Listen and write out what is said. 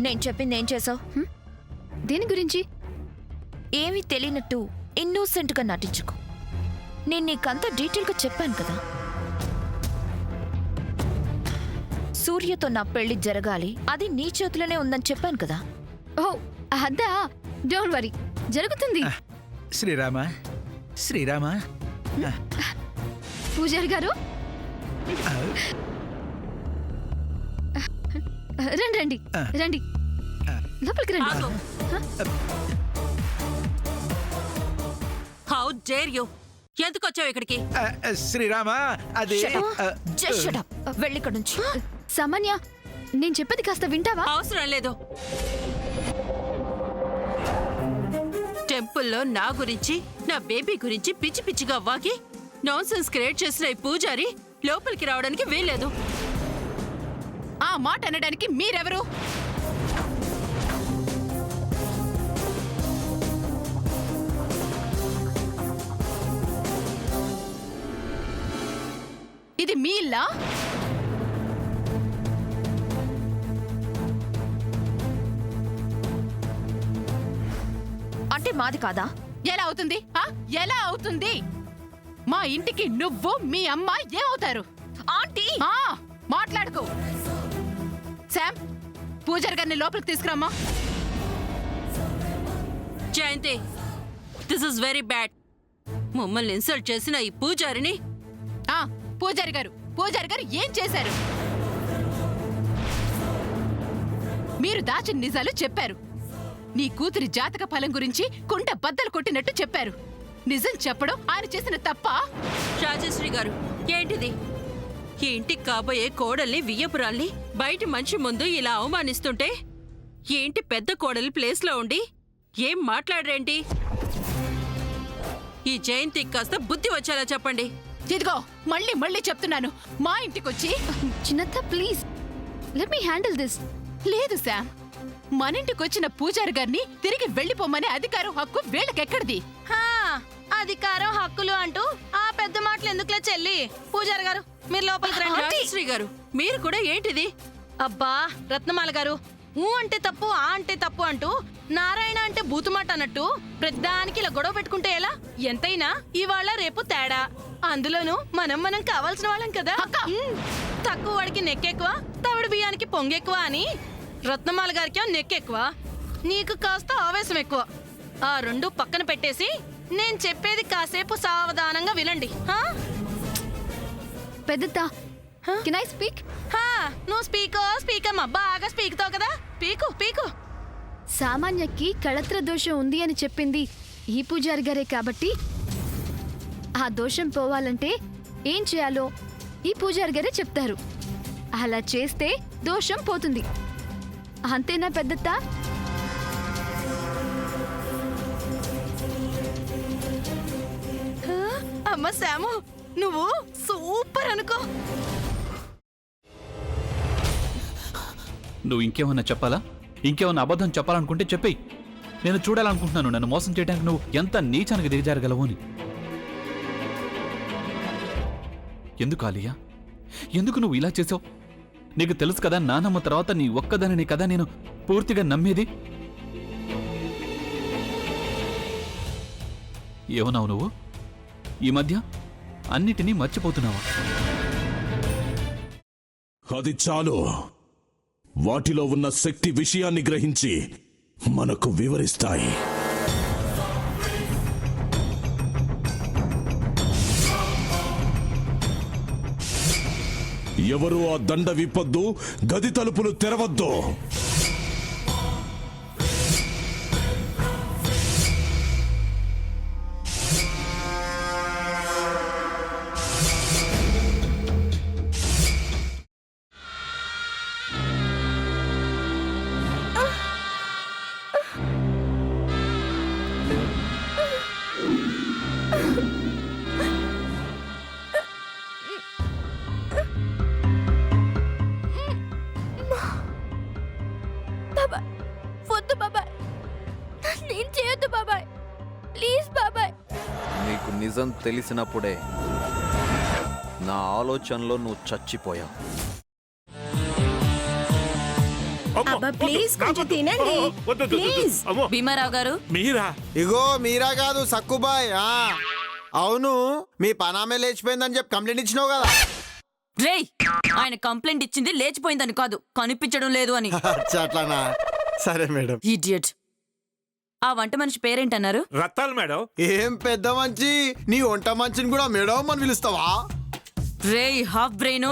నేను చెప్పింది ఏం చేసావు? దేని గురించి? ఏమీ తెలియనట్టు ఇన్నోసెంట్గా నటించుకో. నేను నీకంతా డీటెయిల్గా చెప్పాను కదా. సూర్యతో నా పెళ్లి జరగాలి, అది నీ చేతిలోనే ఉందని చెప్పాను కదా. ఓ అద్దా, డోంట్ వరీ, జరుగుతుంది. శ్రీరామ శ్రీరామ. పూజారి గారు రండి రండి రండి, లోపలికి రండి. How dare you! ఎందుకు వచ్చావు ఇక్కడికి? శ్రీరామ అది జస్ట్ షట్ అప్, వెళ్ళి ఇక్కడ నుంచి. సామాన్య, నేను చెప్పేది కాస్త వింటావా? అవసరం లేదు. టెంపుల్లో నా గురించి, నా బేబీ గురించి పిచ్చి పిచ్చిగా వాగి నాన్సెన్స్ క్రియేట్ చేసిన ఈ పూజారి లోపలికి రావడానికి వీల్లేదు. ఆ మాట అనడానికి మీరెవరు? ఇది మీ ఇల్లా? అంటే మాది కాదా? ఎలా అవుతుంది? ఎలా అవుతుంది? మా ఇంటికి నువ్వు మీ అమ్మ ఏమవుతారు? ఆంటీ మాట్లాడుకో. శామ్, పూజారి గారిని లోపలికి తీసుకురామ్మా. జయంతి, దిస్ ఇస్ వెరీ బ్యాడ్. మమ్మల్ని ఇన్సల్ట్ చేసిన ఈ పూజారిని. పూజారి గారు ఏం చేశారు? మీరు దాచిన నిజాలు చెప్పారు. నీ కూతురి జాతక ఫలం గురించి కుండ బద్దలు కొట్టినట్టు చెప్పారు. నిజం చెప్పడం ఆయన చేసిన తప్ప? రాజశ్రీ గారు, ఏంటిది? ఈ ఇంటికి కాబోయే కోడల్ని, వియ్యపురాల్ని బయటి మనిషి ముందు ఇలా అవమానిస్తుంటే ఏంటి పెద్ద కోడలి ప్లేస్లో ఉండి ఏం మాట్లాడరేంటి? ఈ జయంతికి కాస్త బుద్ధి వచ్చేలా చెప్పండి. ఇదిగో మళ్ళీ చెప్తున్నాను, మా ఇంటికొచ్చి. చిన్నత్త please, let me handle this. లేదు శామ్, మన ఇంటికొచ్చిన పూజారి గారిని తిరిగి వెళ్లిపోమనే అధికారం, హక్కు వీళ్ళకెక్కడిది? అధికారం, హక్కులు అంటూ ఆ పెద్ద మాటలు ఎందుకులే చెల్లి. పూజారి గారు, మీరు లోపలికి రండి. శ్రీ గారు, మీరు కూడా ఏంటిది? అబ్బా రత్నమాల గారు, ఊ అంటే తప్పు, ఆ అంటే తప్పు అంటూ నారాయణ అంటే బూతుమాట అన్నట్టు ప్రతిదానికి ఇలా గొడవ పెట్టుకుంటే ఎలా? ఎంతైనా ఇవాళ రేపు తేడా. అందులోనూ మనం కావాల్సిన వాళ్ళం కదా. తక్కువ వాడికి నెక్కెక్కువ, తవిడు బియ్యానికి పొంగెక్కువ అని రత్నమాల గారికి నెక్కెక్కువ, నీకు కాస్త ఆవేశం ఎక్కువ. ఆ రెండు పక్కన పెట్టేసి నేను చెప్పేది కాసేపు సావధానంగా వినండి. పెద్దత్త, కెన్ ఐ స్పీక్? నువ్వు స్పీకమ్మా, బాగా స్పీక్తావు కదా, పీకు. సామాన్యకి కళత్ర దోషం ఉంది అని చెప్పింది ఈ పూజారి గారే కాబట్టి ఆ దోషం పోవాలంటే ఏం చేయాలో ఈ పూజారి గారే చెప్తారు. అలా చేస్తే దోషం పోతుంది. అంతేనా పెద్దత్త? అమ్మ శాము, నువ్వు సూపర్ అనుకో. నువ్వు ఇంకేమన్నా చెప్పాలా? ఇంకేమన్నా అబద్ధం చెప్పాలనుకుంటే చెప్పేయి. నేను చూడాలనుకుంటున్నాను నన్ను మోసం చేయడానికి నువ్వు ఎంత నీచానికి దిగజారగలవు అని. ఎందుకు ఆలియా, ఎందుకు నువ్వు ఇలా చేసావు? నీకు తెలుసు కదా, నానమ్మ తర్వాత నీ ఒక్కదానిని కదా నేను పూర్తిగా నమ్మేది. ఏమన్నావు నువ్వు? ఈ మధ్య అన్నిటినీ మర్చిపోతున్నావా? అది చాలు. వాటిలో ఉన్న శక్తి విషయాన్ని గ్రహించి మనకు వివరిస్తాయి. ఎవరు ఆ దండ విప్పొద్దు, గది తలుపులు తెరవద్దు. నీకు నిజం తెలిసినప్పుడే నా ఆలోచనలో నువ్వు చచ్చిపోయావు. అబ్బా ప్లీజ్ కొంచెం తినండి ప్లీజ్. భీమారావు గారు మీరా? ఇగో మీరా కాదు సక్కుబాయ్. అవును, మీ పనామే లేచిపోయిందని చెప్పి కంప్లైంట్ ఇచ్చినావు కదా. రేయ్ ఆయన కంప్లైంట్ ఇచ్చింది లేచిపోయిందని కాదు, కనిపించడం లేదు అని. అచ్చా, అట్లానా? సరే మేడం. ఇడియట్. ఆ వంట మనిషి పేరేంటన్నారు? రత్తాలు మేడం. ఏం పెద్ద మంచి, నీ వంట మంచిని కూడా మేడం అని పిలుస్తావా? రేయ్ హాఫ్ బ్రెయిన్,